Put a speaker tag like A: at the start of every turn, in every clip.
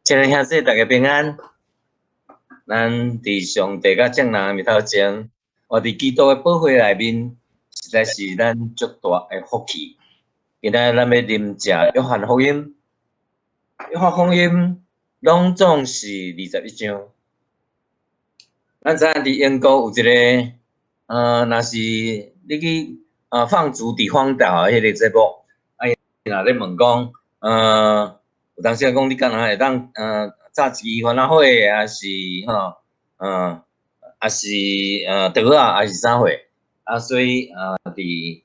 A: 亲爱兄弟，大家平安。咱伫上帝甲正人面头前，活伫基督的保护内面，实在是咱足大的福气。今仔咱要啉食约翰福音，约翰福音拢总是21章。咱知影伫英国有一个，若是你去放逐伫荒岛迄个节目，若咧问讲，有当时讲你敢若会当炸鸡番仔火，还是还是刀啊，还是啥货？所以伫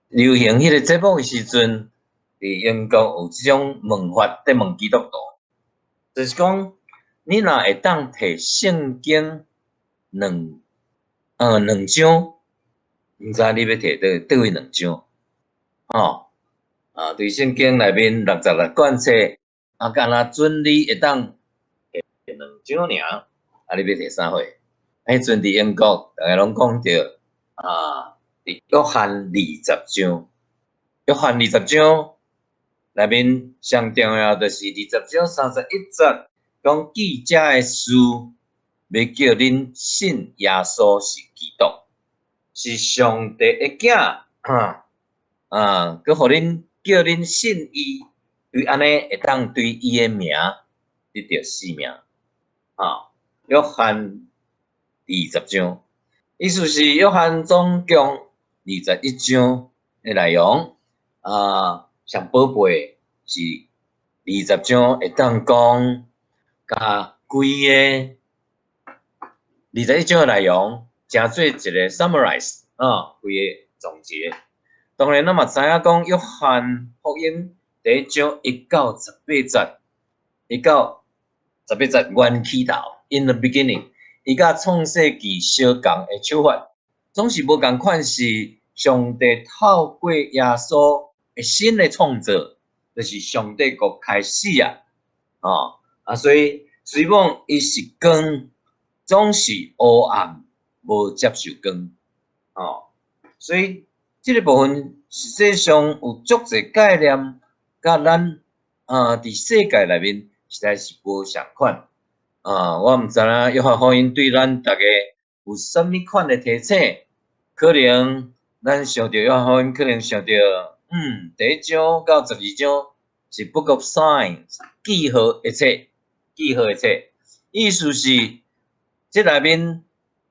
A: 流行迄个节目的时阵，伫英国有即种问法在问基督徒，就是讲你若会当摕圣经两章，毋知你要摕倒位两章？对圣经内面66卷册，敢若准你会当摕两章尔，你要摕啥货？迄阵伫英国，大家拢讲着伫约翰20章，约翰20章内面上重要就是20章31节，讲记者的事，要叫恁信耶稣是基督，是上帝的囝，佮互恁叫恁信伊，对安尼会当对伊的名得到生命。约翰20章，意思是约翰总共21章的内容，上宝贝是20章会当讲，甲规个21章的内容，诚做一个 summarize，规个总结。当然，咱嘛知影讲约翰福音第1章1到18节，1到18节原起头 ，in the beginning。伊甲创世纪相共的手法，总是无共款，是上帝透过耶稣的新的创造，就是上帝国开始所以虽然伊是光，总是黑暗，无接受光，所以这个部分实际上有足侪概念，甲咱伫世界内面实在是无相款。我毋知影约翰福音对咱大家有啥物款的提醒？可能咱想到约翰福音，可能想到第1章到12章是 Book of Signs， 记号一切，记号一切。意思是这内面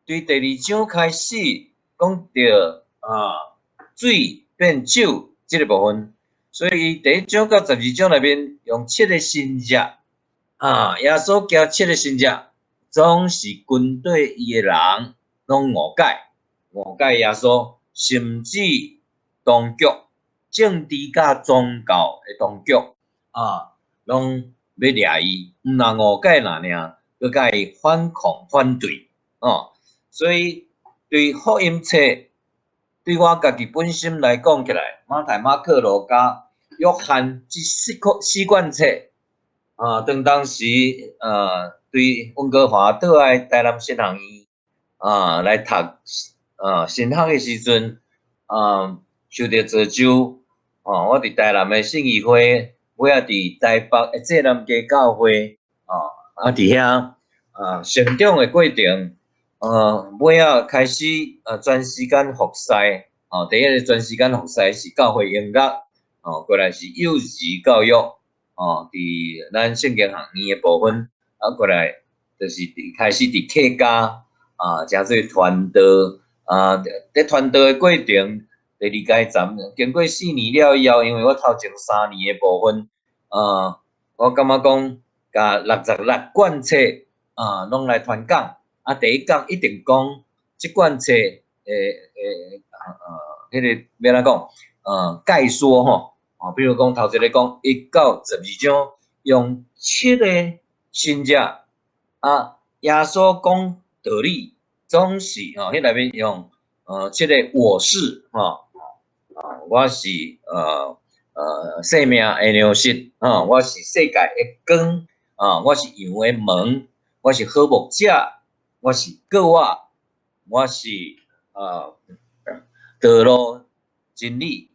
A: 对第2章开始讲到水变酒这个部分，所以第1章到12章内面用7个新约。耶稣交7个新约，总是军队伊的人拢误解耶稣，甚至当局、政治甲宗教的当局拢要掠伊，毋但误解那尔，佮甲伊反抗反对所以对福音册，对我家己本身来讲起来，马太、马可、路加、约翰这4卷册。当时对温哥华倒来台南新学院来读神学的时阵受到造就我伫台南的信义会，尾仔伫台北的济南街教会伫遐成长的过程尾仔开始全时间服侍第一个全时间服侍是教会音乐过来是幼儿教育。伫咱圣经学院的部分，过来就是开始伫客家诚做传道在传道的过程，第2阶站经过4年了以后，因为我头前3年的部分，我感觉讲甲66卷册拢来传讲，第1讲一定讲即卷册迄个要怎讲概说比如讲头一个讲1到12章，用7个新约耶稣讲道理，总是迄内面用7个我是我是生命的粮食我是世界的光我是羊的门，我是好牧者，我是果仔，我是道路真理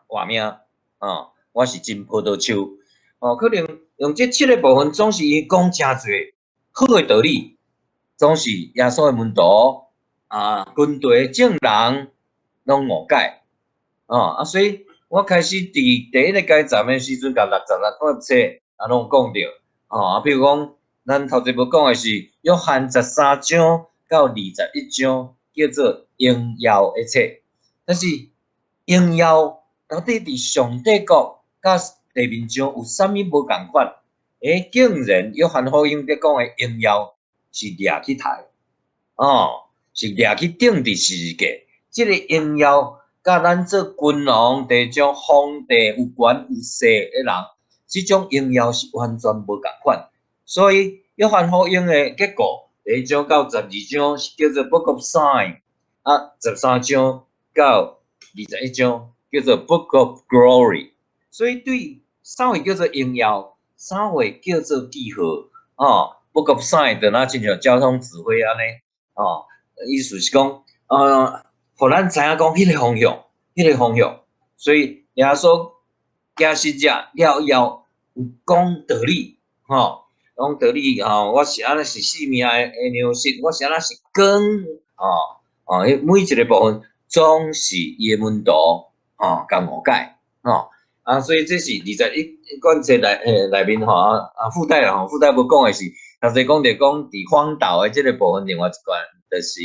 A: 活命我是真葡萄树可能用这7个部分，总是伊讲真侪好诶道理，总是耶稣诶门徒军队正人拢误解，所以我开始伫第一个阶站诶时阵，甲66卷册拢讲着，比如讲，咱头一无讲诶是约翰13章到21章，叫做荣耀诶册，但是荣耀到底伫上帝国甲地面上有啥物无共款？竟然约翰福音伫讲诶荣耀是掠去杀，是掠去顶伫十字架。即个荣耀甲咱做君王、地上皇帝有权有势诶人，即种荣耀是完全无共款。所以约翰福音诶结果，第1章到12章是叫做 Book of Sign，13章到21章叫做 Book of Glory。所以对啥会叫做荣耀，啥会叫做记号？Book of Sign 就那亲像交通指挥安尼，意思是讲，互咱知影讲迄个方向，迄个方向。所以耶稣行使者了以后有讲道理，讲道理我是安尼是生命诶粮食，我是安尼是光，每一个部分总是伊诶门徒甲误解，所以这是21卷册内面附带附带无讲诶是，头先讲着讲伫荒岛诶即个部分，另外一段就是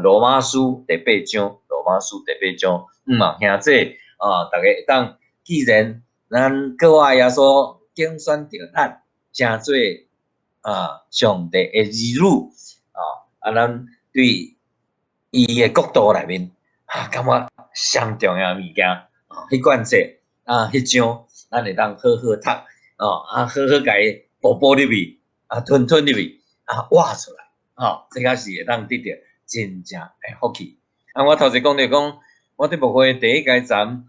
A: 罗马书第8章，罗马书第8章，兄弟大家会当，既然咱各位耶稣竞选着咱，成做上帝诶儿女咱对伊诶角度内面感觉上重要物件迄卷册迄章，咱会当好好读好好甲伊补入去吞入去挖出来这个是会当得到真正诶福气。我头先讲着讲，我伫牧会第一阶站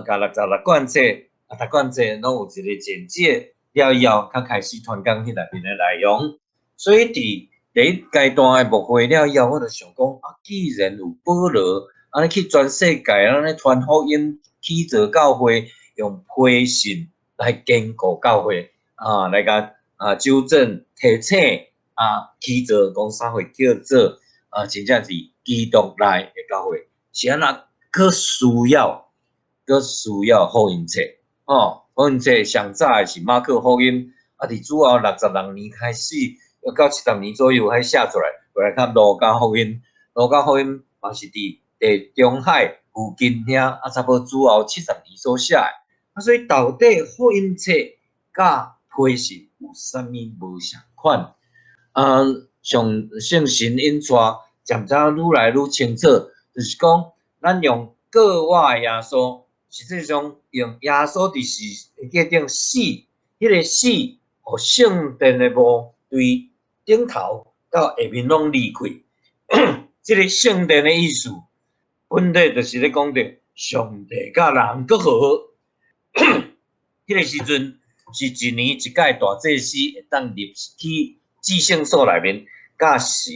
A: 甲66卷册逐卷册拢有一个简介，了以后较开始传讲迄内面诶内容。所以伫第一阶段诶牧会了以后，我就想讲既然有保罗安尼去全世界安尼传福音，起造教会，用批信来坚固教会来甲纠正提醒起造讲啥会叫做真正是基督内诶教会，是安怎佫需要福音册福音册上早诶是马可福音伫主后66年开始，到70年左右迄写出来，过来较路加福音，路加福音嘛是伫地中海附近遐差不多主后70年所写诶所以到底福音册甲批信有啥物无相款？上圣神引带渐渐愈来愈清楚，就是讲咱用个我诶耶稣，实际上用耶稣伫十字架顶死，迄个死，互圣殿诶幕对顶头到下面拢离开。即个圣殿诶意思，本体就是咧讲着上帝甲人搁和好。迄个时阵是一年一届大祭司会当入去至圣所内面，甲神、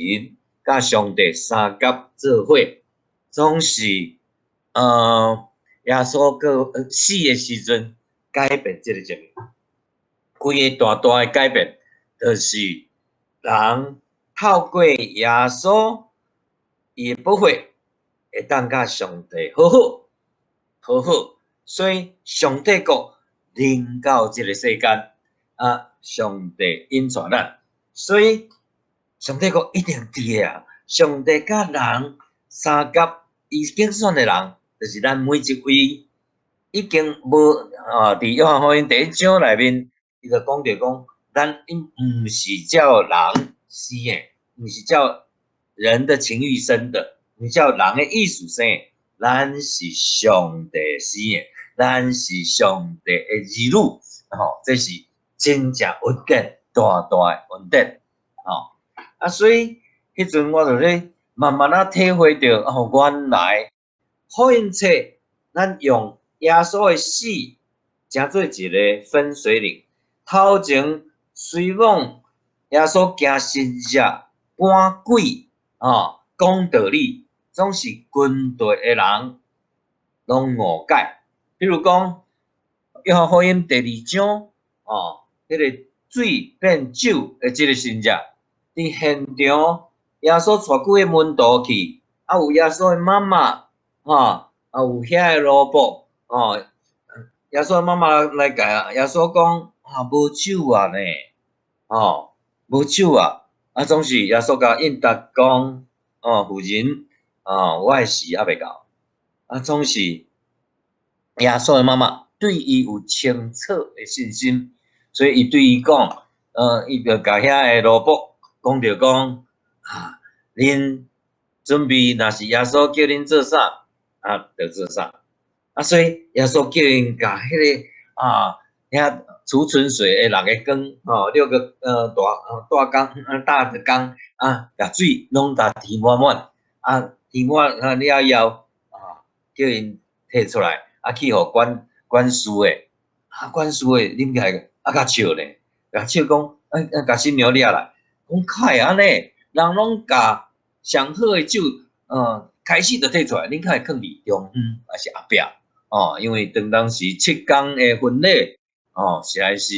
A: 甲上帝三甲做伙，总是耶稣个死诶时阵改变即个节目，规个大诶改变，就是人透过耶稣伊诶保护，会当甲上帝和好，所以上帝国临到即个世间上帝引带咱，所以上帝国一定伫个上帝甲人三甲伊竞选诶人，就是咱每一位已经无伫约翰福音第1章内面，伊就讲着讲，咱毋是叫人生诶，毋是叫人的情欲生的，毋是叫人诶意思生诶，咱是上帝生诶，咱是上帝诶儿女，这是真正恩典大诶恩典所以迄阵我就咧慢慢体会着原来福音册咱用耶稣诶死，成做一个分水岭。头前虽往耶稣行十字架、赶鬼讲道理，总是军队诶人拢误解。比如讲，约翰福音第2章迄个水变酒的即个神迹，伫现场耶稣带几个门徒去，有耶稣的妈妈，有遐个罗卜，耶稣的妈妈来甲耶稣讲，无酒啊呢，无酒啊，总是耶稣甲应答讲，妇人，我的时还未到，总是耶稣的妈妈对伊有清澈的信心，所以伊对伊讲，伊就甲遐个罗卜讲着讲，恁准备若是耶稣叫恁做啥，就做啥，所以耶稣叫因甲迄个遐储存水的6个缸，6个大缸大的缸甲水拢甲提满满，提满了后，叫因摕出来，去互管事的，管事的啉起来较笑咧，甲笑讲，甲新娘掠来，讲快安尼，人拢甲上好的酒，开始就摕出来，恁较会囥伫中间还是后壁？因为当时7天的婚礼，实在是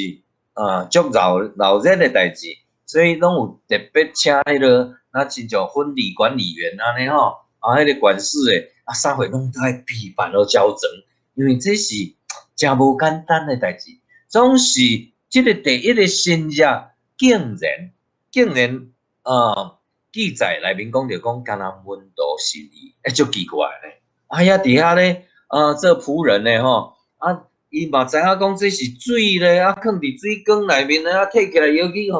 A: 足闹热的代志，所以拢有特别请迄个亲像婚礼管理员安尼迄个管事的啥货拢爱批办和交整，因为这是真无简单的代志，总是这个第一个新约竟然记载内面讲着讲，敢若门徒是伊，足奇怪咧，遐伫遐咧。做仆人咧伊嘛知影讲这是水咧，囥伫水缸内面咧，摕起来摇去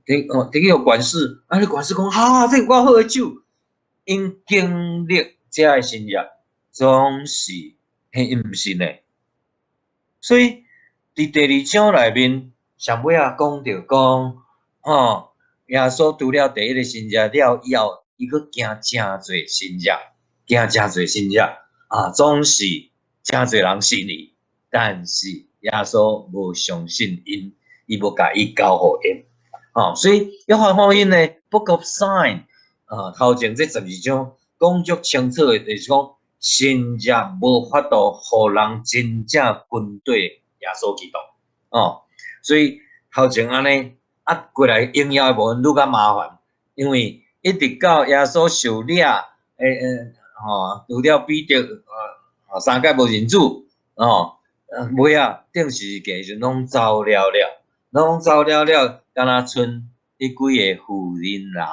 A: 摕去互管事，你管事讲这是我好的酒，因经历这的新约，总是伊毋信咧，所以伫第2章内面，上尾讲着讲，耶稣除了第一个新约了后，伊佫行真侪新约。总是真侪人信伊，但是耶稣无相信因，伊无甲伊交互因，所以约翰福音呢 ，Book of Sign， 头前这12章讲足清楚的，就是讲新约无法度互人真正跟对耶稣基督，所以头前安尼过来应用的部分愈较麻烦，因为一直到耶稣受掠，除了彼得3届无认主，尾顶时间就拢走了，敢若剩迄几个妇人人，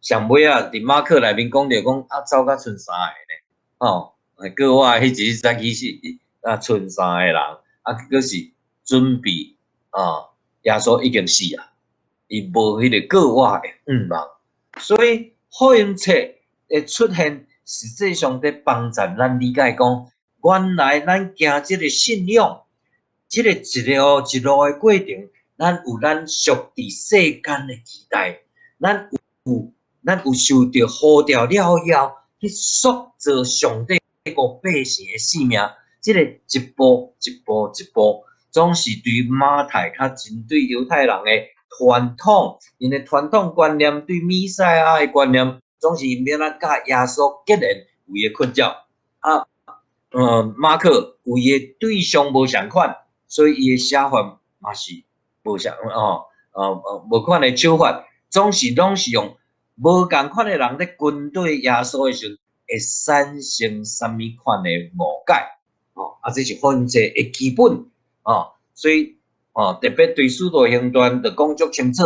A: 上尾伫马可内面讲着讲走甲剩3个咧，个我迄日早起是剩3个人，佫是准备耶稣已经死啊，伊无迄个个我的5人，所以福音册的出现，实际上在帮助咱理解讲，原来咱行即个信仰，即个一路的过程，咱有咱属伫世间的期待，咱有受到呼召了后，去塑造上帝个百姓的性命，即个一步，总是对马太较针对犹太人的传统，因的传统观念对弥赛亚的观念，总是免甲耶稣结连有伊的困扰。马可有伊的对象无相款，所以伊的写法嘛是无相无款的手法，拢是用无共款的人咧跟对耶稣的时阵，会产生什么款的误解？这是福音册的基本所以特别对使徒行传就讲足清楚，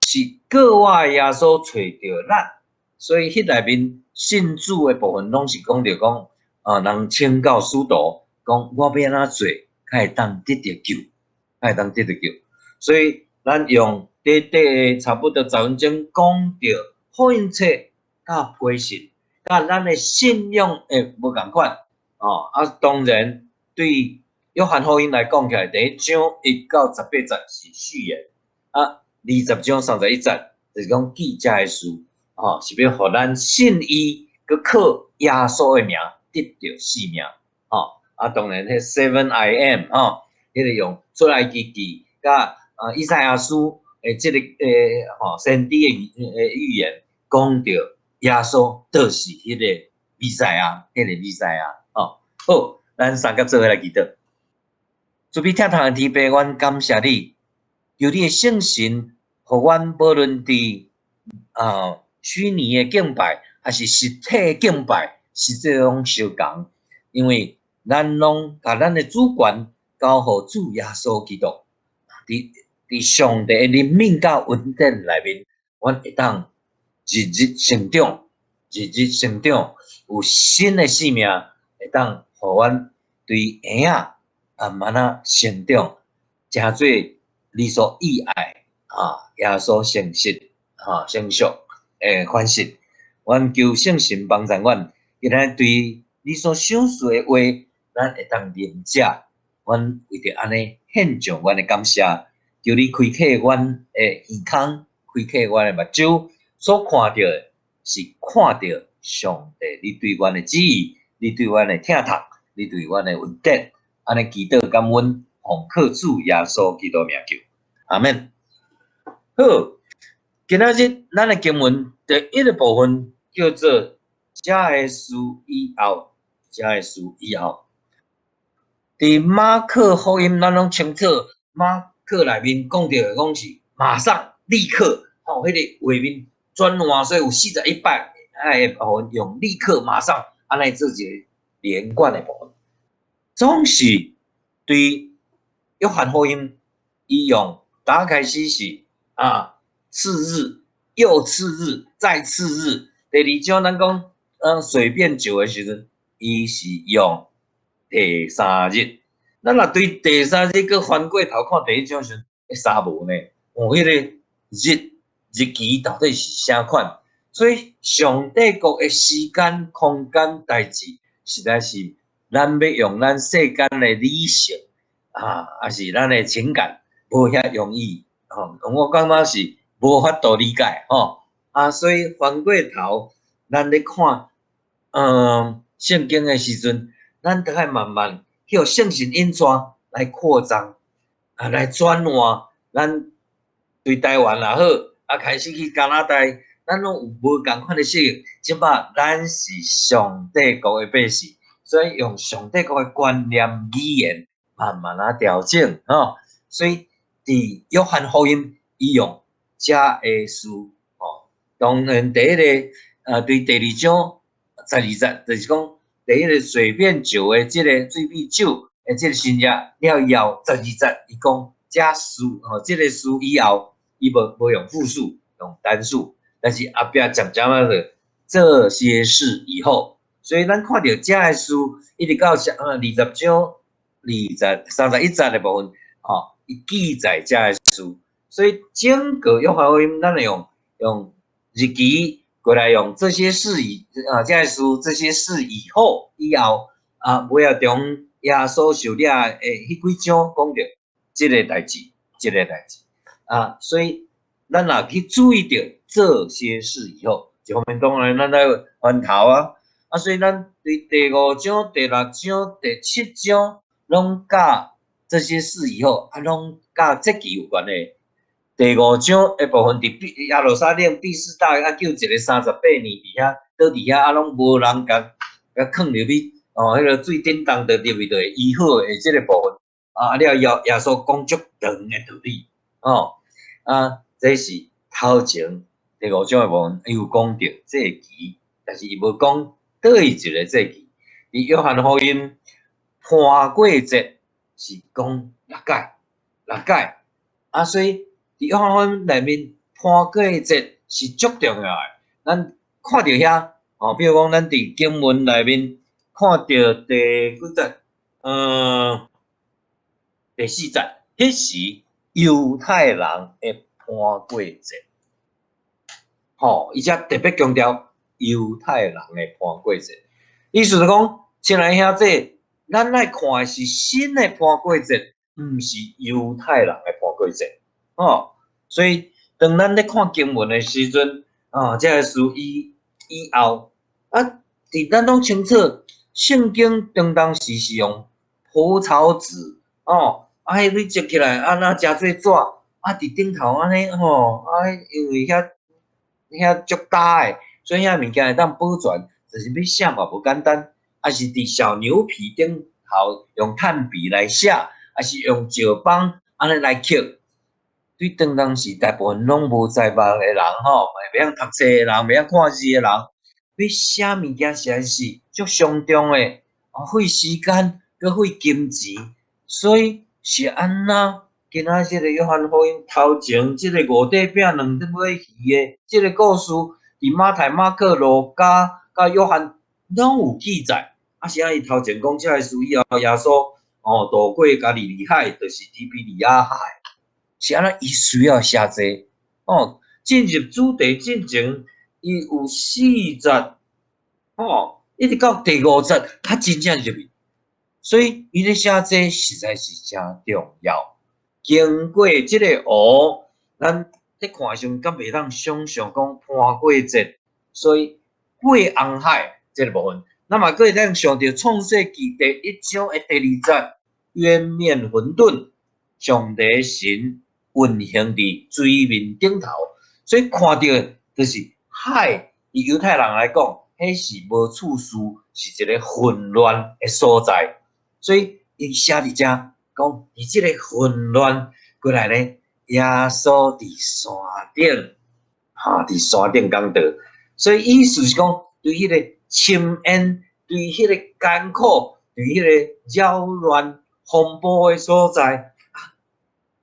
A: 是个我的耶稣找着咱，所以迄内面信主的部分拢是讲着讲人请教使徒，讲我要安怎做，才会当得到救，所以咱用短差不多10分钟讲着福音册甲批信，甲咱的信仰会无共款当然对约翰福音来讲起来，第1章1到18节是序言，20章31节就是讲记者的事，是要互咱信伊，佮靠耶稣的名得到性命，当然迄7 I am 迄个用出埃及记甲以赛亚书的即个先知的预言，讲着耶稣就是迄个弥赛亚，好。咱三甲做伙来祈祷。主必听堂的天父，阮感谢你，求你的圣神，互阮无论伫虚拟的敬拜，还是实体的敬拜，实际拢相共，因为咱拢把咱的主权交互主耶稣基督。伫上帝的怜悯甲恩典内面，阮会当日日成长，日日成长，有新的生命，会当互阮对婴仔慢慢成长，成做你所喜爱耶稣诚实成熟的款式。阮求圣神帮助阮，今仔对你所赏赐的话，咱会当认遮。阮为着安尼献上阮的感谢，求你开启阮的耳孔，开启阮的目睭，所看到的是看到上帝你对阮的旨意，你对阮的听读，你对阮的恩典。安尼祈祷感恩，奉靠主耶稣基督名求，阿门。好，今仔日咱的经文第一个部分叫做假的事以后，假的事以后。伫马可福音，咱拢清楚，马可内面讲到的讲是马上、立刻，迄个画面转换，所以有41摆，部分用立刻、马上，安尼做一个连贯的部分。总是对约翰福音，伊用打开始是次日、又次日、再次日。第二章咱讲随便酒的时阵，伊是用第三日。咱若对第三日搁翻过头看第一章时，会沙无呢？迄个日期到底是啥款？所以上帝国的时间、空间、代志，实在是咱要用咱世间的理性还是咱的情感，无遐容易我感觉是无法度理解所以翻过头，咱咧看圣经的时阵，咱得爱慢慢叫圣神印刷来扩张来转换咱对台湾也好开始去加拿大，咱拢有无共款的适应。即摆咱是上帝国的百姓，所以用上帝国的观念、语言慢慢调整所以伫约翰福音，伊用这个事当然第一个对第二章12节，就是讲第一个随便酒的这个水比酒的这个新约了后12节，伊讲这事这个事以后，伊无用复数，用单数，但是后壁渐渐的这些事以后，所以咱看到这个事一直到20章31节的部分伊记载这个事，所以整个约翰福音咱用日期过来用这些事这个事这些事以后尾仔中耶稣受了迄几章讲着这个代志，所以咱若去注意到这些事以后，一方面当然咱来翻头所以咱对第5章、第6章、第7章拢甲这些事以后拢甲节期有关的。第5章的部分伫耶路撒冷第4大叫一个38年伫遐倒伫遐拢无人甲囥入去迄个水顶动着入去就会医好的即个部分了耶稣讲足长的道理这是头前第5章的部分，伊有讲到节期，但是伊无讲倒一个节期。伫约翰福音潘过节是讲6届所以伫约翰福音内面潘过节是足重要的。咱看到遐比如讲咱伫经文内面看到第几节第4节，迄时犹太人的潘过节伊则特别强调犹太人的潘过节，意思是讲，亲爱兄弟，咱来看的是新的潘过节，毋是犹太人的潘过节所以当咱咧看经文的时阵这个事以后伫咱拢清楚，圣经当当时是用蒲草纸你折起来那诚侪纸伫顶头安尼因为遐足大诶，所以遐物件会当保存，就是要写嘛无简单，是伫小牛皮顶头用炭笔来写，还是用石板安尼来刻。对当当时大部分拢无才华的人吼，袂晓读册的人，袂晓看字的人，要写物件实在是足伤重的，费时间，佮费金钱，所以是安怎？今仔即个约翰福音头前即个五块饼两只尾鱼的即个故事，伫马太、马可、路加甲约翰拢有记载。啊，是安伊头前讲即个事以后，耶稣渡过加利利海，就是提比利亚海。是安怎伊需要写这进入主题进前，伊有4节一直到第5节，他真正入去，所以伊咧写这实在是真重要。经过即个湖，咱咧看上敢袂当想象讲攀过节，所以过红海即个部分，那么佫会当想到创世纪第1章的第2节，圆面混沌，上帝神运行伫水面顶头，所以看到就是海，以犹太人来讲，迄是无处事，是一个混乱的所在，所以伊写伫遮讲，伫即个混乱过来咧，耶稣伫山顶，伫山顶讲道，所以意思是讲，对迄个深渊，对迄个艰苦，对迄个扰乱风暴的所在，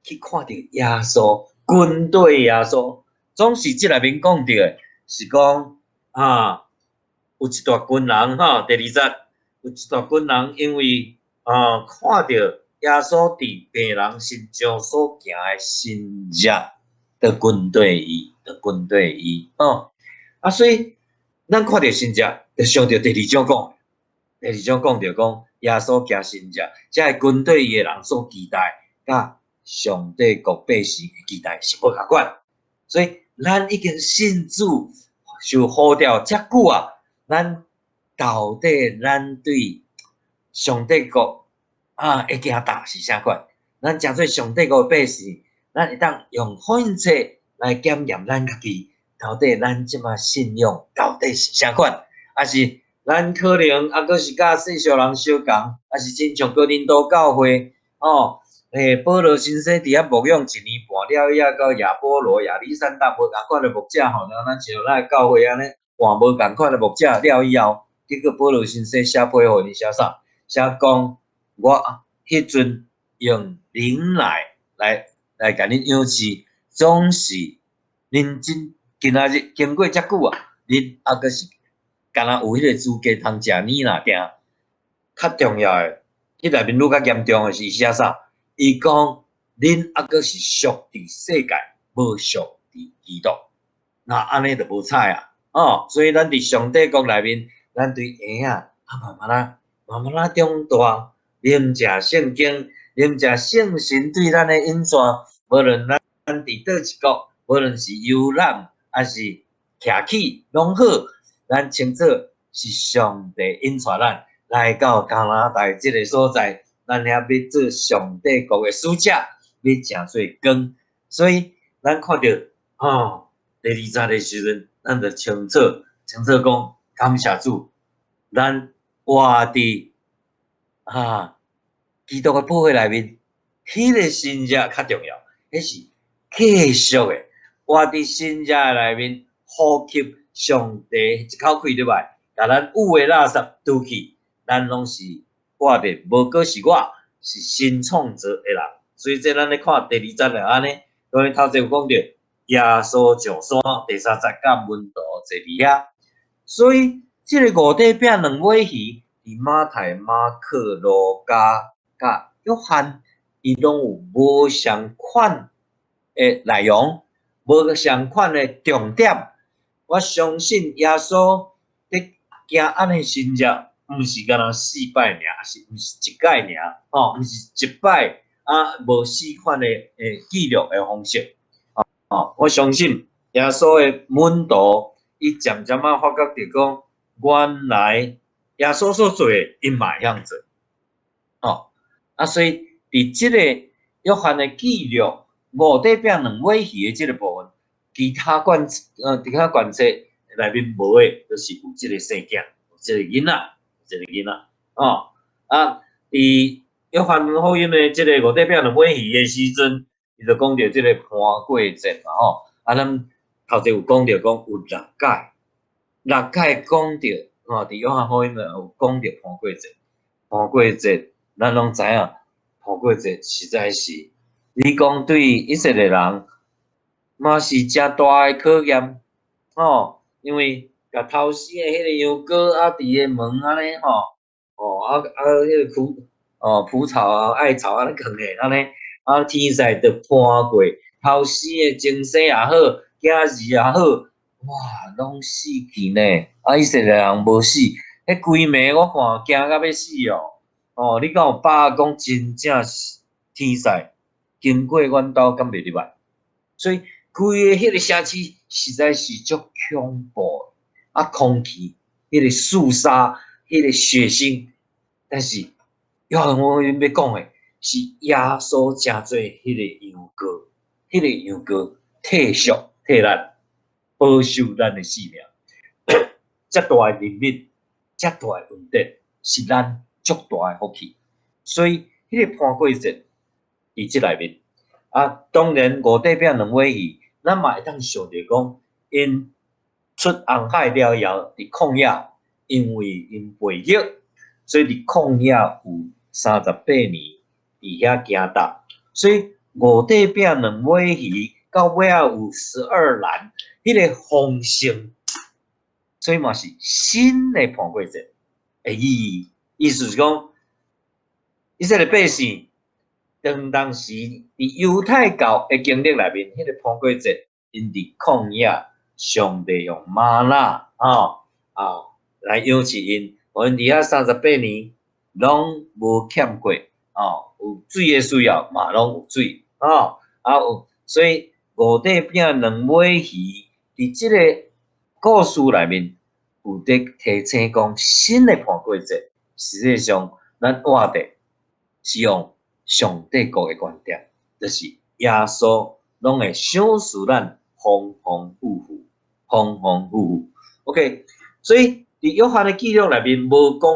A: 去看到耶稣，军队耶稣，总是即内面讲到的，是讲有一大群人第2节，有一大群人因为看到耶稣伫病人身上所行的神迹，的军队伊，所以咱看到神迹，就想到第2章讲，第2章讲到讲耶稣行神迹，即个军队伊的人所期待，甲上帝国百姓的期待是无共款，所以咱已经信主受呼召遮久啊，咱到底咱对上帝国会行踏是啥款？咱诚做上帝国百姓，咱会当用福音册来检验咱家己，到底咱即马信仰到底是啥款？还是咱可能佫是甲世俗人相共，还是亲像哥林多教会保罗先生伫遐牧养1年半了以后，到亚波罗、亚历山大无共款的牧者咱像咱教会安尼换无共款的牧者了以后，结果保罗先生写批互你写啥？写讲我迄阵用灵来甲恁养饲，总是恁今仔日经过遮久啊，恁佫是敢若有迄个资格通食奶啦定。较重要的，迄内面愈较严重的是写啥？伊讲恁佫是属伫世界，无属伫基督，那安尼就无彩啊！所以咱伫上帝国内面，咱对婴慢慢长大，啉食圣经，啉食圣神对咱的引传，无论咱伫倒一国，无论是游览还是徛起，拢好，咱清楚是上帝引传咱来到加拿大即个所在。咱遐要做上帝国的使者，要诚侪光，所以咱看到第2节的时阵，咱就清楚讲感谢主，咱活伫基督的保护内面，迄个神迹较重要，迄是继续的活伫神迹内面，呼吸上帝一口气入来，甲咱有的垃圾除去，咱拢是。我哋无过是我，是新创造的人，所以这咱咧看第2节就安尼。因为头前有讲到耶稣上山，第3节甲门徒坐伫遐，所以即个5块饼2尾鱼，伫马太、马可、路加甲约翰，伊拢有无相款的内容，无相款的重点。我相信耶稣伫行安尼神迹。毋是干那4摆尔，是毋是1摆尔？毋是1摆无4款的记录的方式。我相信耶稣的门徒，伊渐渐发觉着讲，原来耶稣所做的，因嘛会晓做。所以伫即个约翰的记录5块饼2尾鱼的即个部分，其他卷册内面无的，就是有即个生囝，有即个囡仔。伫约翰福音的即个五块饼两尾鱼的时阵，伊就讲到即个盘过节嘛吼。咱头前有讲到讲有六解，六解讲到吼，伫约翰福音有讲到盘过节。盘过节，咱拢知影，盘过节实在是，你讲对以色列人，嘛是诚大的考验吼，因为甲头死的迄个羊羔啊，伫个门安尼吼，迄个蒲草啊、艾草安尼放诶，安尼天使着判过，头死的前生也好，囝儿也好，哇，拢死去呢。以色列人无死，迄规暝我看惊到要死哦。你敢有把握讲真正是天使经过阮兜，敢袂入来？所以规个迄个城市实在是足恐怖，空气迄个肃杀，迄个血腥，但是约翰福音要讲的是耶稣诚做迄个羊羔，迄个羊羔替赎替咱保守咱的性命，遮大的人民，遮大的恩典，是咱足大的福气。所以迄个盘过节伫即内面当然五块饼两尾鱼，咱嘛会当想着讲，因出红海了后伫旷野，因为因背逆，所以伫旷野有38年伫遐行踏，所以五块饼两尾鱼到尾仔有12篮，迄个丰盛，所以嘛是新的盘过节的意义。意思是讲，以色列百姓当时伫犹太教的经历内面，迄个盘过节，因伫旷野，上帝用玛纳来养饲因，互因伫遐38年拢无欠过有水的需要嘛拢有水有，所以五块饼两尾鱼伫即个故事内面有在提醒讲，新的盘过节，实际上咱活的是用上帝国的观点，就是耶稣拢会赏赐咱丰丰富富，丰丰富富。OK， 所以伫约翰的记录内面无讲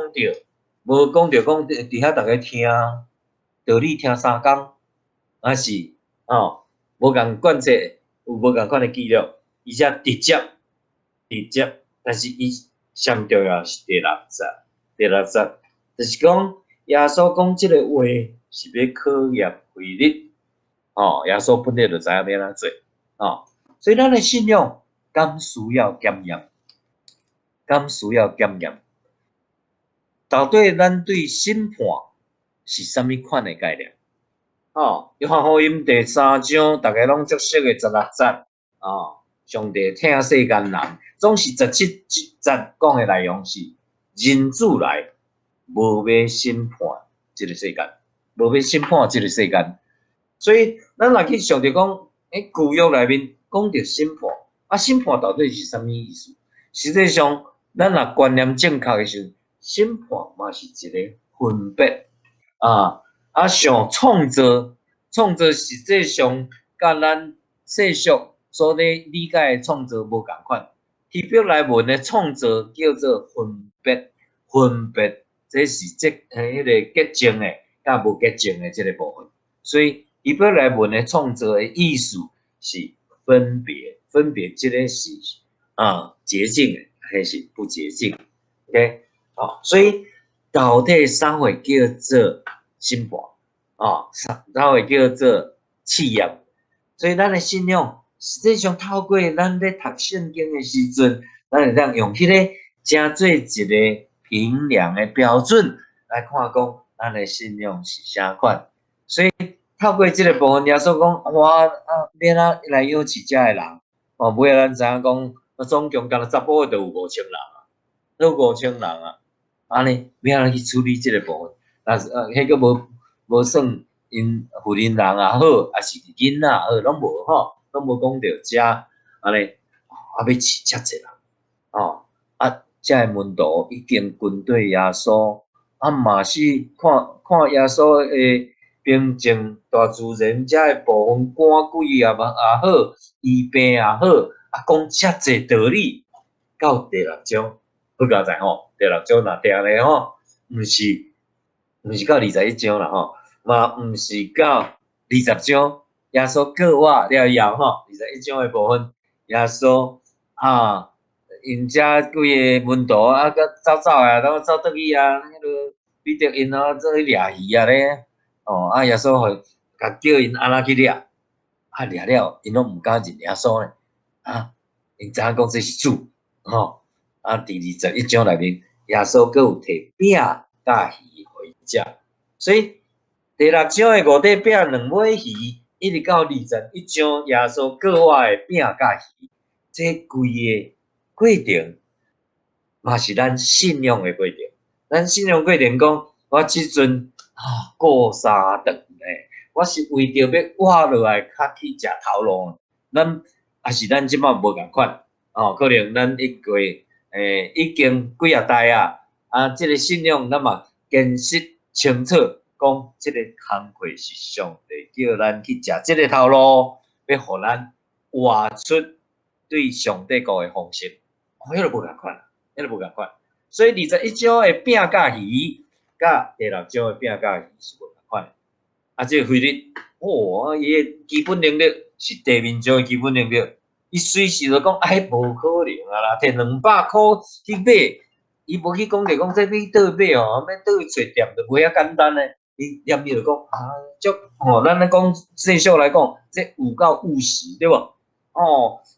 A: 讲伫遐大家听道理听3工，还是无共贯彻，有无共款的记录，而且直接，但是伊上重要是第60，就是讲耶稣讲即个话是要考验慧律耶稣本来就知影要安怎做所以咱的信仰敢需要检验，到底咱对审判是啥物款的概念？约翰福音第3章，大家拢足熟的16节上帝疼世间人，总是17节讲的内容是人子来，无要审判即个世间，所以咱若去想着讲，旧约内面讲着审判，审判到底是啥物意思？实际上，咱若观念正确的时候，审判嘛是一个分别像创造实际上甲咱世俗所理解的创造无共款。希伯来文的创造叫做分别，这是迄个洁净的甲无洁净的即个部分。所以希伯来文的创造的意思是分别即个是洁净的还是不洁净 ？OK， 所以到底啥会叫做审判啥会叫做试验？所以咱的信仰实际上透过咱咧读圣经的时阵，咱会当用迄个正做一个评量的标准来看讲咱的信仰是啥款。所以透过即个部分，耶稣讲我免来养饲遮的人尾仔咱知影讲，总共干查甫的就有5000人都5000人安尼免去处理即个部分，迄个无算因妇人也好，还是囡仔也好，拢无拢无讲着遮安尼要饲遮济人遮的门徒已经跟对耶稣嘛是看耶稣的平静大自然遮的部分赶鬼也好，医病也好，讲遮济道理，到第6章好佳哉第6章若定咧毋是毋是到21章啦吼，嘛毋是到20章，耶稣过活了吼，21章的部分，耶稣因遮几个门徒佮走啊，然后走倒去啊，迄落彼得因做去掠鱼啊咧，耶稣互甲叫因安怎去掠，掠了因拢毋敢认耶稣咧，因知影讲这是主，第21章内面，耶稣佫有摕饼甲鱼互伊食，所以第6章的5块饼2尾鱼，一直到21章耶稣过活的饼甲鱼，这规个过程嘛是咱信仰的过程。咱信仰过程讲，我即阵过3顿咧，我是为着要活落来，较去食头路。咱也是咱即摆无共款，可能咱一过已经几代啊，即个信仰咱嘛坚实清楚，讲即个工课是上帝叫咱去食即个头路，要互咱活出对上帝国的方式，迄个无共款。迄个无共款，所以21章的饼甲鱼，甲第6章的饼甲鱼是无共款。这个菲律，伊的基本能力是地面上的基本能力，伊随时就讲，无可能啦，摕200箍去买，伊无去讲着讲这买倒买要倒去找店就袂遐简单咧。伊念伊就讲咱咧讲世俗来讲，这有够务实，对无？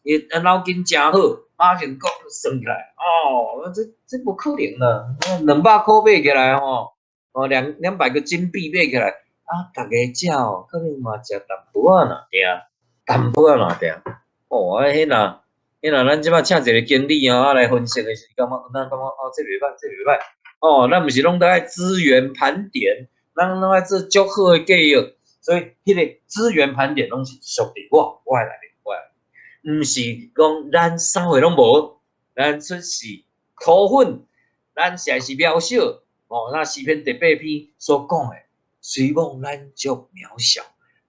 A: 伊脑筋真好。马上讲算起来，这不可能啦！200箍买起来200个金币买起来，大家食可能嘛食淡薄仔若定，淡薄仔若定。迄若咱即摆请一个经理来分析的时，咱感觉这袂歹，这袂歹。咱毋是拢在爱资源盘点，咱拢爱做足好的计划，所以迄个资源盘点拢是属于我来面。毋是讲咱啥货拢无，咱出是土粉，咱实在是渺小。那诗篇第8篇所讲的，虽望咱足渺小，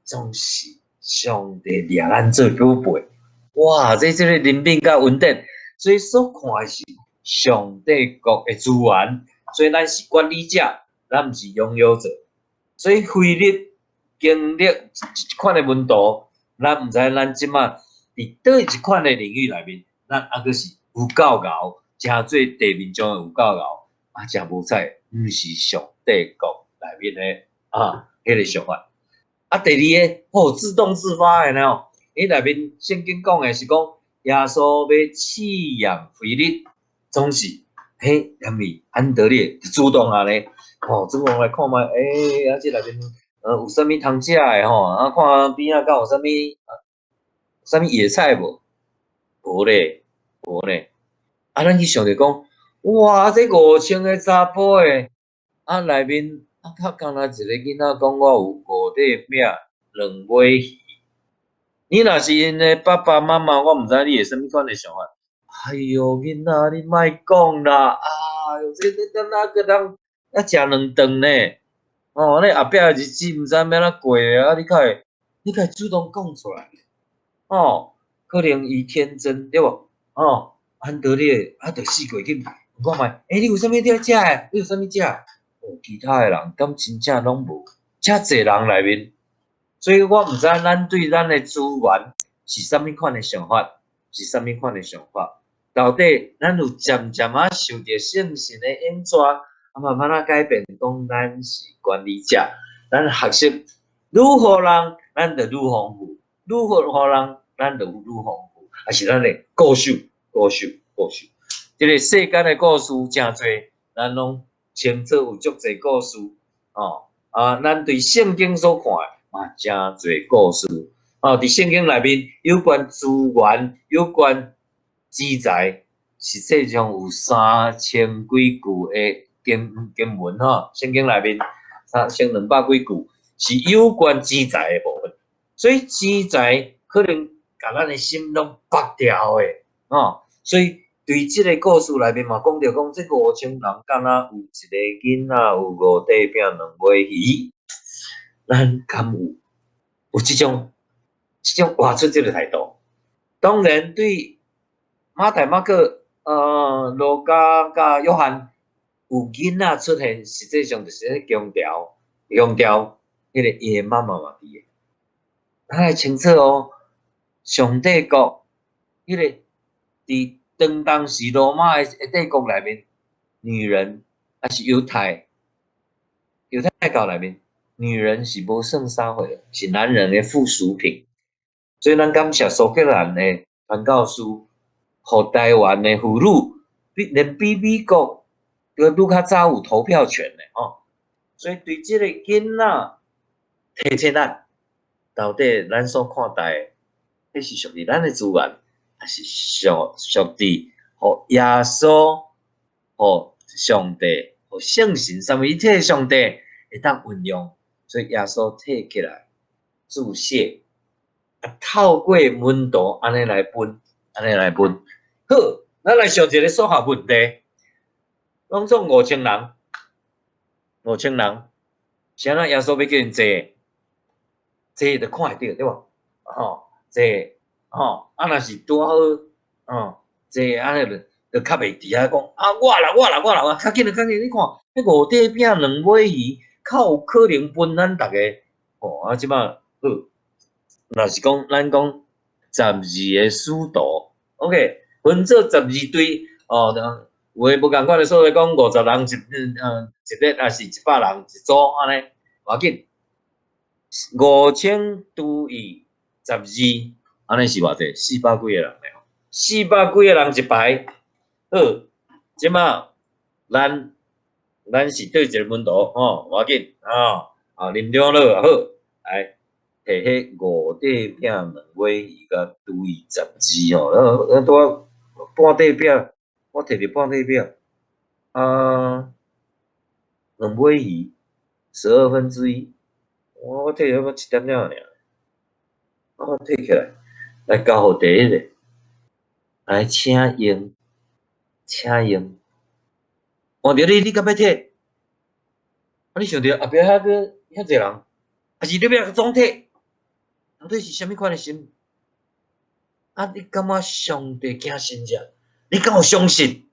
A: 总是上帝掠咱做宝贝。哇！这个人品甲稳定，所以所看的是上帝国的资源，所以咱是管理者，咱毋是拥有者。所以菲律经历一款的问题，咱毋知咱即马。伫倒一款的领域内面，咱还佫是有够牛，诚做地面上有够牛，诚无彩，毋是上帝国内面的迄个想法。第二个自动自发的呢，伊内面圣经讲的是讲，耶稣要饲养菲律，总是因为安德烈主动咧，主动来看卖，这内面有啥物通食的看边仔敢有啥物。啥物野菜无？无咧，无咧。咱去想着讲，哇，这5000个查甫诶，内面较刚若一个囡仔讲，我有5块饼，2尾鱼。你若是因诶爸爸妈妈，我毋知你会啥物款诶想法。囡仔，你莫讲啦，这敢若个人食2顿呢？你后壁日子毋知要安怎过啊？你较会主动讲出来。可能伊天真对无？安德烈着试过去看卖，你有啥物在食诶？你有啥物食？其他诶人敢真正拢无，遮济人内面，所以我毋知咱对咱诶资源是啥物款诶想法，是啥物款诶想法？到底咱有渐渐受着圣神诶引带，慢慢改变，讲咱是管理者，咱学习如何让咱着愈丰富。愈互人，咱就愈丰富，也是咱的故事。这个世间的故事真多，咱拢清楚有足侪故事。咱对圣经所看的真侪故事。伫圣经内面有关资源、有关资财，实际上有3000几句的经文圣经内面3200几句是有关资财的部分。所以资财可能甲咱的心拢拔掉诶，所以对即个故事内面嘛，讲着讲，这5000人敢若有一个囡仔有5块饼2尾鱼，咱敢有即种活出即个态度？当然，对马太、马可、路加甲约翰，有囡仔出现，实际上就是迄强调，迄个伊诶妈妈嘛伫诶。咱来清楚哦，上帝国迄个伫当时罗马诶帝国内面，女人还是犹太教内面，女人是无算啥货诶，是男人诶附属品。所以咱感谢苏格兰诶传教士，互台湾诶妇女，连比美国都愈较早有投票权诶吼。所以对即个囡仔提醒咱，到底咱所看待诶，迄是属于咱诶资源，还是上帝、互耶稣、互上帝、互圣神三位一体上帝会当运用，所以耶稣摕起来注释。透过门徒安尼来分。好，咱来想一个数学问题，讲做5000人是安怎耶稣要叫因坐就看会到对无？坐若是拄好坐安尼就较袂伫遐讲我啦，较紧，你看迄5块饼2尾鱼，较有可能分咱逐个即摆好。若是讲咱讲12个使徒 ，OK， 分做12队有诶无共款诶数字，讲50人一列，还是100人一组安尼，无要紧。5000除以12，安尼是偌济？400几个人咧，400几个人一排。好，即摆咱是对一个门徒无要紧啉中了好，来。摕迄5块饼2尾鱼甲除以12拄半块饼，我摕着半块饼2尾鱼1/12，我摕着1点了尔，我摕起来来交互第一个，来请用，换着你敢要摕？你想着后壁遐济人，还是你要总摕？到底是啥物款诶心？你感觉上帝惊神者？你敢有相信？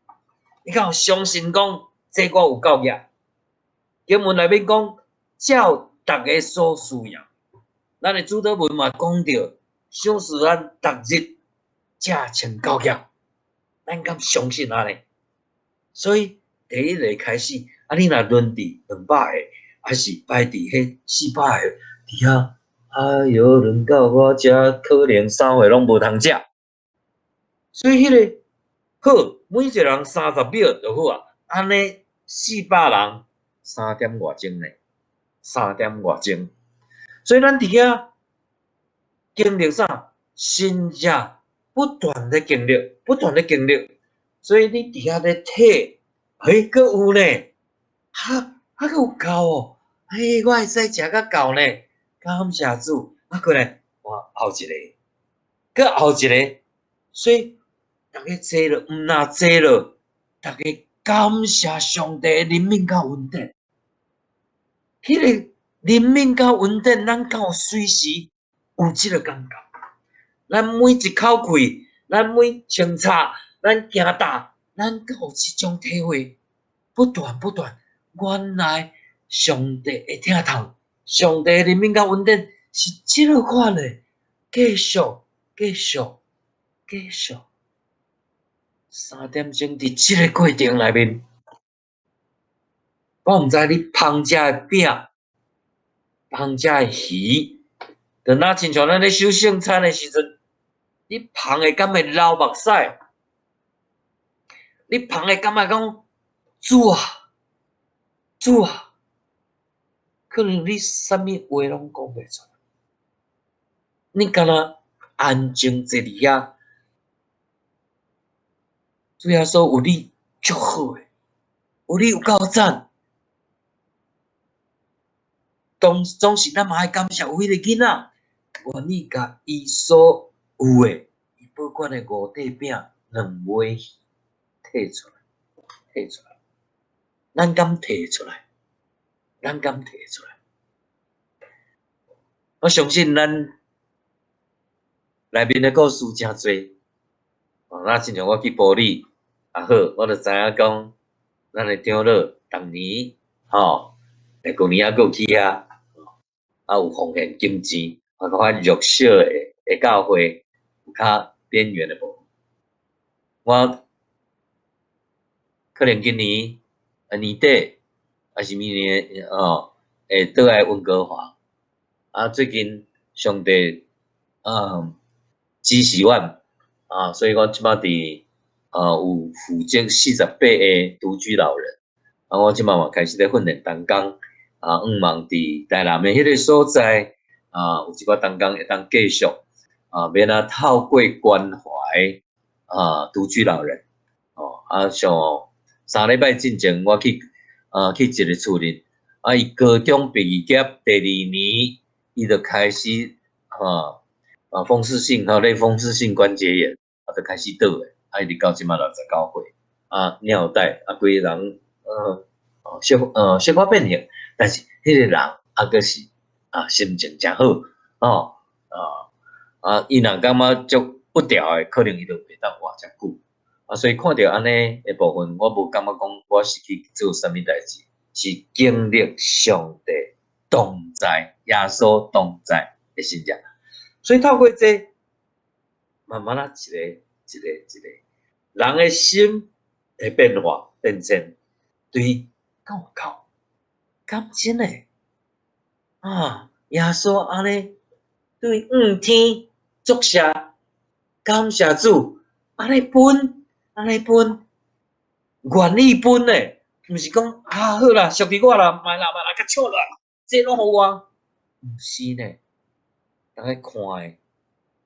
A: 你敢有相信讲这我有够额？经文内面讲，照逐个所需要，咱诶主祷文嘛讲着，想使咱逐日正穿够额，咱敢相信安尼？所以第一个开始，你若轮伫200个，还是摆伫迄400个伫遐？哎哟，轮到我遮，可能3岁拢无通食。所以迄个好，每一个人30秒就好啊。安尼400人3点外钟呢，3点外钟。所以咱伫遐经历啥？新者不断的经历。所以你伫遐咧体，佫有呢，佫有够哦。我会使食甲够呢，感谢主。过来，我后一个，佫后一个，所以。逐个坐落，毋若坐落，逐个感谢上帝怜悯甲恩典。迄个怜悯甲恩典，咱敢有随时有即个感觉？咱每一口气，咱每清早，咱行踏，咱敢有即种体会？不断，原来上帝会听透，上帝怜悯甲恩典是即个款诶，继续。3点钟伫即个过程内面，我毋知你芳遮诶饼、芳遮诶鱼，就若亲像咱咧守圣餐诶时阵，你芳诶敢会流目屎？你芳诶感觉讲主啊，可能你啥物话拢讲袂出来，你敢若安静坐伫遐。主耶稣有你足好诶，有你有够赞。总是咱嘛爱感谢有迄个囡仔，愿意甲伊所有诶，伊保管诶5块饼2尾鱼摕出来，咱敢摕出来？我相信咱内面诶故事诚侪，若亲像我去埔里也好，我就知影讲，咱的长老逐年旧年还佫有去遐，有奉献金钱，甲阮弱小的教会，有较边缘的部分。我可能今年年底，还是明年会倒来温哥华。最近上帝支持阮所以我即摆伫有负责48个独居老人。我即摆嘛开始咧训练同工望伫台南的迄个所在有一寡同工会当继续免透过关怀独居老人像3礼拜之前我去一个厝里伊高中毕业第2年，伊就开始风湿性类风湿性关节炎就开始倒诶，伊直到即摆69岁尿袋规个人小可变形，但是迄个人佫是心情诚好伊若感觉足不调诶，可能伊就袂当活遮久所以看到安尼诶部分，我无感觉讲我是去做啥物代志，是经历上帝同在、耶稣同在诶信仰。所以透过这慢慢一个人诶心会变化变迁，对敢有够感情诶耶稣安尼对天作谢，感谢主，安尼分，愿意分诶，毋是讲好啦，属于我啦，买啦，甲抢啦，这拢互我，毋是呢，大家看诶。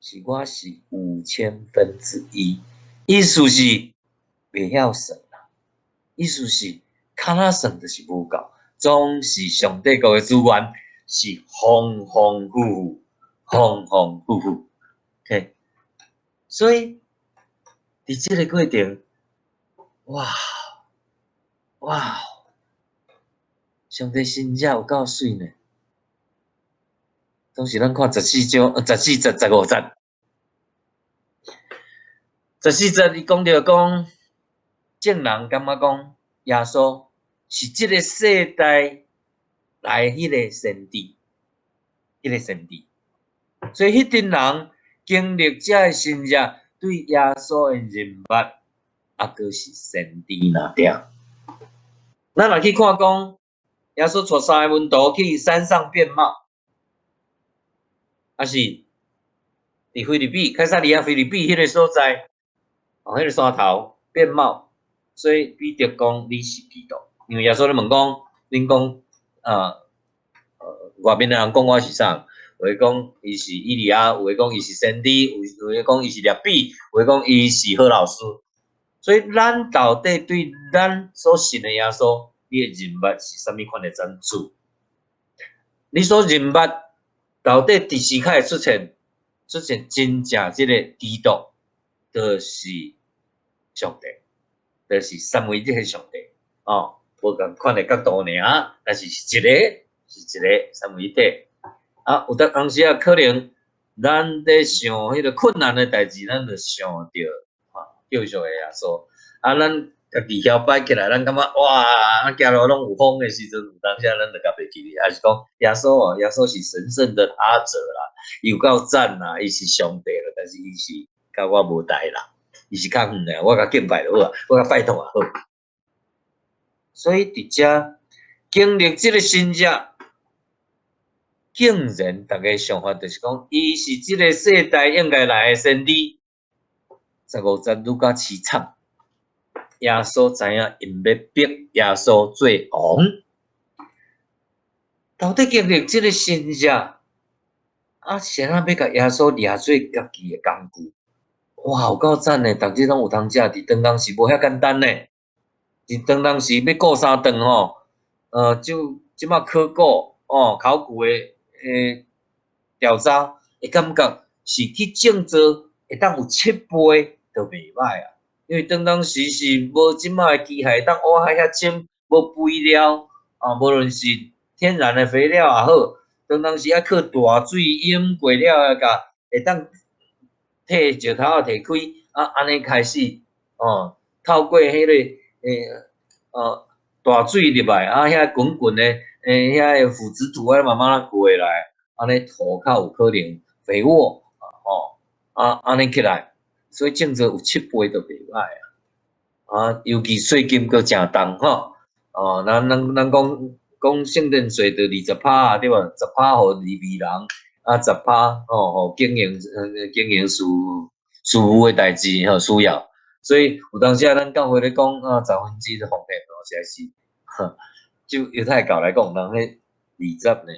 A: 是我是1/5000，意思是袂晓算啦，意思是敢若算就是无够，总是上帝国的资源是丰丰富富，OK， 所以伫即个过程，哇，上帝真正有够水呢！当时咱看14节、14节、15节。14节伊讲着讲，众人感觉讲耶稣是即个世代来迄个先知，所以迄群人经历遮个神者对耶稣的认捌，佫是先知那点。咱若去看讲，耶稣带3个门徒去山上变貌，是伫腓立比凯撒利亚腓立比迄个所在。迄个山头变貌，所以彼得讲你是基督，因为耶稣咧问讲，恁讲外面的人讲我是啥？有诶讲伊是以利亚，有诶讲伊是先知，有诶讲伊是律比，有诶讲伊是好老师。所以咱到底对咱所信的耶稣，你诶认捌是啥物款的赞助？你所认捌到底第时刻会出现真正即个基督，就是上帝，就是三位一体上帝无共款的角度尔，但是一个三位一体有当时可能咱在想迄个困难的代志，咱就想到救赎的耶稣咱家己摇摆起来，咱感觉哇，行路拢有风的时阵，有当下咱就甲袂记哩，还是讲耶稣是神圣的他者啦，伊有够赞啦，伊是上帝啦，但是伊是甲我无代啦。伊是较远的，我甲敬拜就好我甲拜托也好。所以伫遮经历即个神者，竟然大家想法就是讲，伊是即个世代应该来的先知。15节愈较凄惨，耶稣知影因要逼耶稣做王，到底经历即个神者谁要甲耶稣掠做家己的工具？哇，有够赞的！逐日拢有通食，伫当当时无遐简单呢。伫当当时要顾3顿就即摆考古考古的调查，会感觉是去种做会当有7倍就袂歹因为当当时是无即摆的机械当挖海遐深，无肥料无论是天然的肥料也好，当当时靠大水淹过了甲会当摕石头摕开安尼开始透过迄个大水入来啊，遐滚滚的遐腐殖土啊慢慢过来，安尼土较有可能肥沃安尼起来，所以种植有7倍都袂歹尤其税金佫诚重咱讲圣诞税就20%对无？10%互利未人，10%互经营事务的代志需要。所以有当时咱教会咧讲10%的奉献实在是，就犹太教来讲，人迄20呢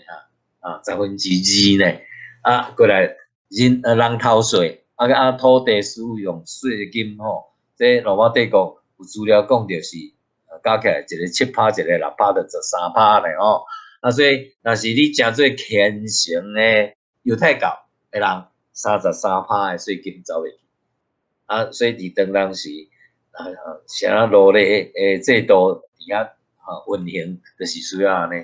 A: 2%呢，过来人头税，土地使用税金这罗马帝国有资料讲着是加起来一个7%，一个6%，就13%咧所以若是你诚做虔诚的犹太教的人，33%的税金走袂去。所以伫当当时啥努力的制度伫遐运行，就是需要安尼，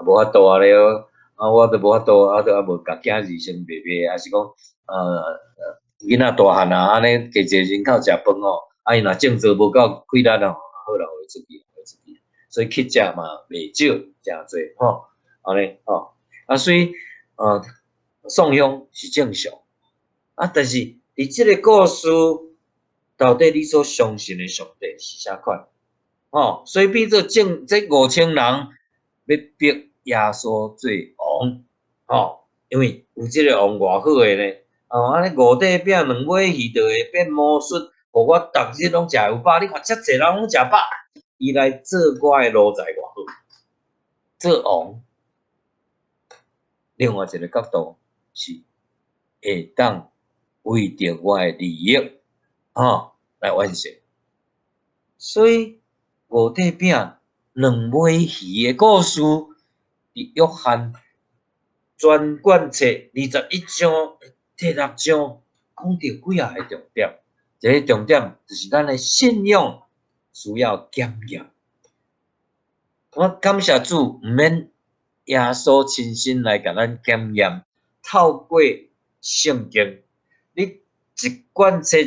A: 无法度了，我都无法度，都无甲囝儿先卖，还是讲囡仔大汉安尼加一个人口食饭伊若种植无够几力好啦，会出去，所以乞食嘛袂少，诚多安尼所以送香是正常但是伫即个故事。到底你所相信的上帝是啥款？所以变做这5000人要逼耶稣做王，因为有这个王偌好诶呢，安尼5块饼2尾鱼就会变魔术，互我逐日拢食有饱，你看遮济人拢食饱，伊来做我的奴才偌好，做王。另外一个角度是会当为着我的利益来完成，所以5块饼2尾鱼的故事，伫约翰全卷册21章第6章讲到几个重点。一个重点就是咱的信仰需要检验。我感谢主，毋免耶稣亲身来甲咱检验，透过圣经，你一卷册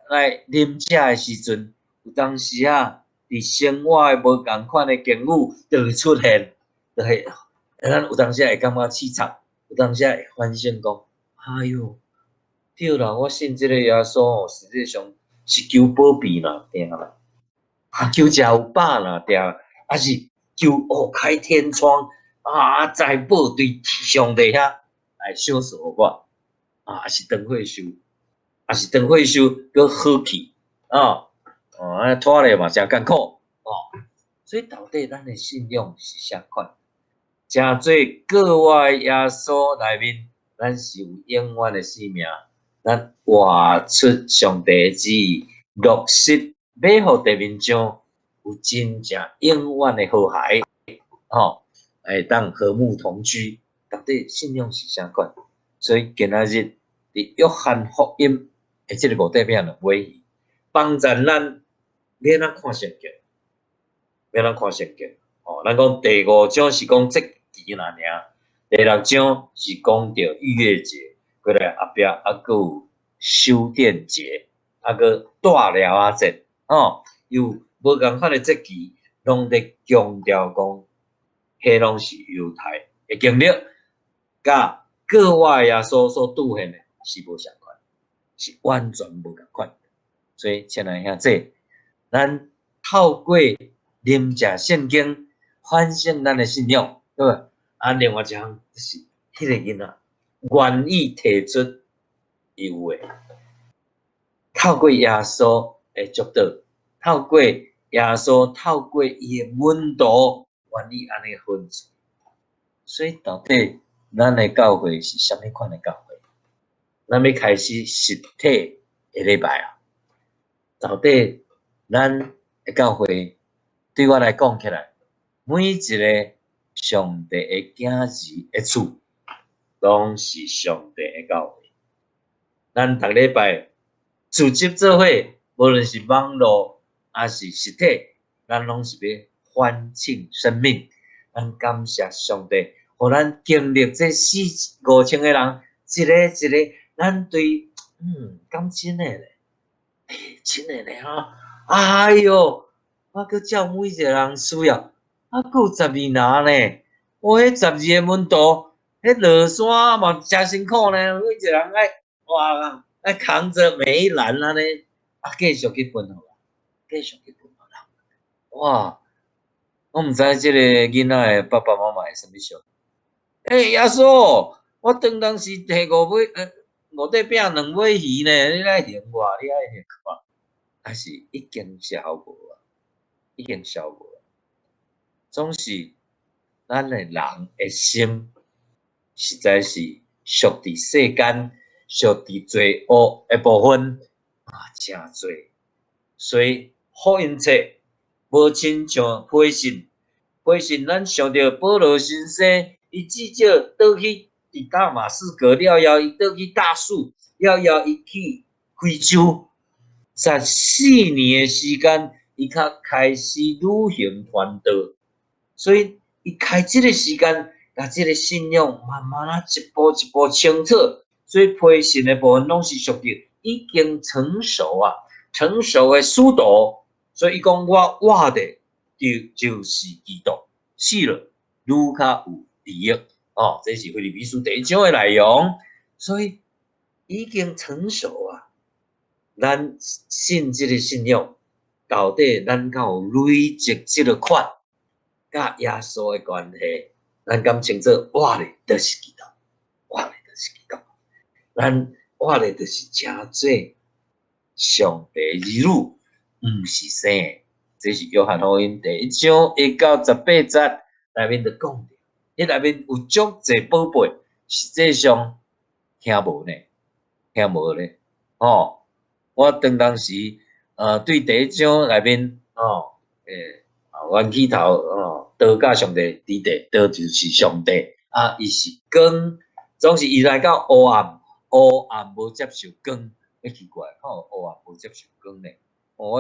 A: 来啉食的时阵，有当时伫生活的无共款的境遇就会出现，咱有当时会感觉凄惨，有当时会反省讲，哎哟，对啦，我信即个耶稣实际上是求保庇啦，定啦，求食有饱啦，定，是求开天窗财宝对上帝遐来赏赐互我，是长岁寿。是长岁寿，佮好气拖咧嘛诚艰苦所以到底咱的信仰是啥款？诚做个我耶稣内面，咱是有永远的生命，咱活出上帝的旨意，落实美好地面上有真正永远的和谐会当和睦同居。到底信仰是啥款？所以今仔日伫约翰福音。即个5块饼2尾鱼，帮助咱要咱看圣经，咱讲第5章是讲节期啦尔，第6章是讲着逾越节，过来后壁佫有修殿节，佫大寮节有无共款的节期，拢伫强调讲，迄拢是犹太的经历，甲个我耶稣所兑现的是无相关。是完全无共款，所以亲爱兄弟，咱透过啉食圣经，反省咱的信仰，对吧？另外一项就是迄个囡仔愿意提出伊有诶，透过耶稣的教导，透过耶稣，透过伊诶门徒，愿意安尼分出。所以到底咱的教会是啥物款的教会？咱要开始实体的礼拜到底咱的教会对我来讲起来，每一个上帝的囝儿的厝，拢是上帝的教会。咱逐礼拜组织做伙，无论是网络还是实体，咱拢是要欢庆生命。咱感谢上帝，互咱经历这4、5千个人，一个一个。咱对讲真诶咧，真诶咧哎哟，我搁照每一个人需要，啊，搁有12拿呢，我迄12个门徒，迄落山嘛真辛苦呢，每一个人哇，扛着每一篮安尼，啊，继续去分互人，继续去分互人，哇！我毋知即个囡仔诶爸爸妈妈会啥物想？耶稣，我当当时摕五块饼2尾鱼呢，你来还我，你爱还我，还是已经消无啊？已经消无啊！总是咱诶人诶心，实在是属伫世间、属伫罪恶诶部分诚侪，所以福音册无亲像批信。批信咱想着保罗先生，伊至少倒去伫大马士革了，伊倒去大树了，伊去非洲14年诶时间，伊才开始旅行传道，所以伊开即个时间，甲即个信仰慢慢一步一步清楚，所以批信诶部分拢是属于已经成熟成熟诶使徒，所以伊讲我活的就是基督。死了，愈较有利益哦。这是腓立比书第1章的内容，所以已经成熟啊。咱信这个信仰，到底咱敢有累积这个款，甲耶稣的关系，咱敢清楚活的就是基督，活的就是基督。咱活的就是真济上帝儿女，毋是生的。这是约翰福音第1章1到18节内面就讲着，迄内面有足济宝贝，实际上听无呢，听无呢。哦，我当时对第1章内面阮起头道甲上帝伫地，道就是上帝伊是光，总是伊来到黑暗，黑暗无接受光，奇怪，黑暗无接受光呢？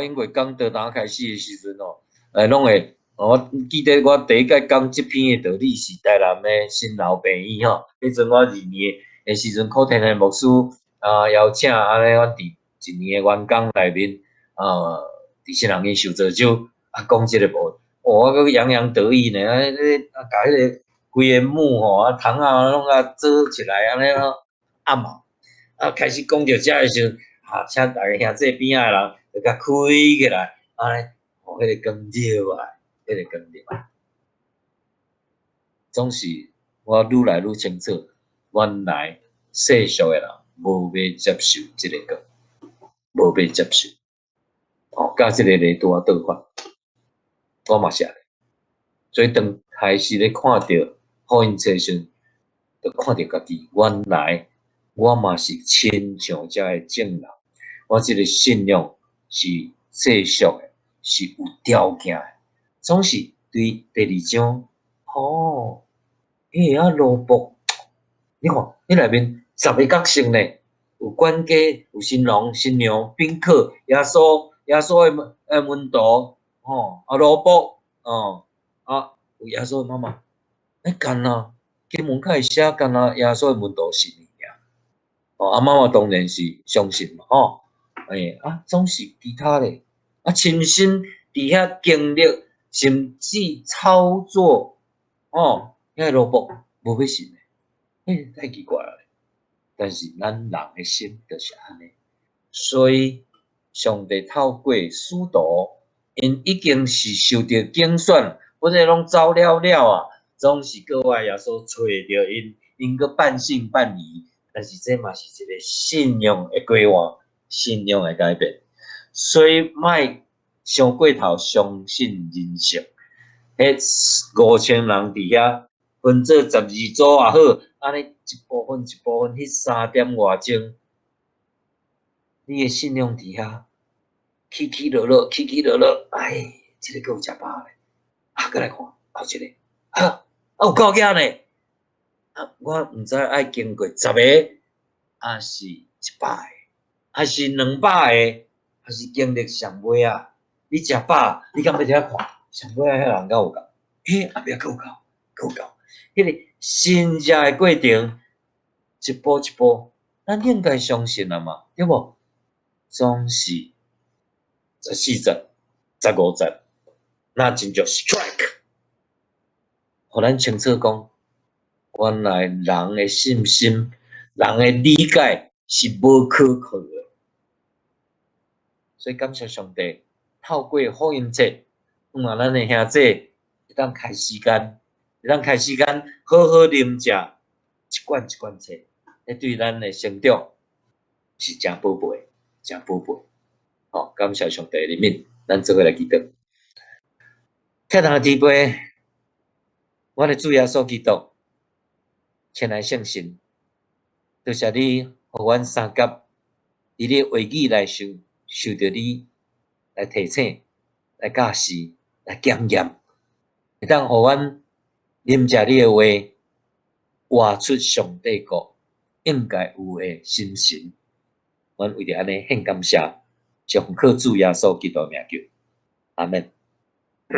A: 因为讲道当开始诶时阵拢会，我记得我第一届讲即篇诶道理是台南诶新老病院迄阵我2年诶时阵，考天诶牧师邀请安尼，阮伫1年诶员工内面伫新人院受造就讲即个部分，我阁洋洋得意呢，甲迄个规个幕窗拢做起来安尼暗开始讲着遮诶时阵，请大家兄弟边仔诶人。就甲开起来，安尼，迄个光照啊，迄个光照。总是我愈来愈清楚，原来世俗诶人无要接受即个光，无要接受。甲即个咧拄倒反，我嘛是安尼。所以当开始咧看着福音册时，就看着家己，原来我嘛是亲像遮诶证人，我即个信仰。是世俗诶，是有条件诶，总是对第2章，罗卜，你看，迄内面10个角色呢，有管家，有新郎、新娘、宾客、耶稣诶门徒，罗卜，有耶稣诶妈妈，干那经文较会写干那耶稣诶门徒是物尔，妈妈当然是相信嘛，总是其他咧，亲身伫遐经历，甚至操作，遐萝卜无要信诶，太奇怪了。但是咱人诶心就是安尼，所以上帝透过使徒，因已经是受到拣选，本来拢走了总是搁外耶稣找着因搁半信半疑，但是这嘛是一个信仰诶规划，信仰诶改变。所以莫伤过头相信人性，迄5000人伫遐分做12组也好，安尼一部分，迄3点外钟，你诶信仰伫遐起落落，即个搁有食饱咧，搁来看后一个，有够囝呢，我毋知爱经过10个，还是100个，还是200个，还是经历上尾你食饱，你敢要伫遐看上尾迄人敢有够？后壁搁有够，迄个新食诶过程，一步一步，咱应该相信嘛，对无？总是14节、15节，那真叫 strike， 互咱清楚讲，原来人的信心、人的理解是无可靠的。所以感谢上帝，透过福音节，咱的兄弟会当开时间，好好啉食一罐一罐册，迄对咱的成长是真宝贝，真宝贝。好，感谢上帝的怜悯，咱做伙来祈祷。天堂地杯，我的主耶稣基督，亲爱圣神，多谢你，互阮三甲伫你话语内受到你来提醒、来教示、来检验，会当互阮啉食你的话，活出上帝国应该有的心神。阮为着安尼献感谢，上靠主耶稣基督名求，阿门。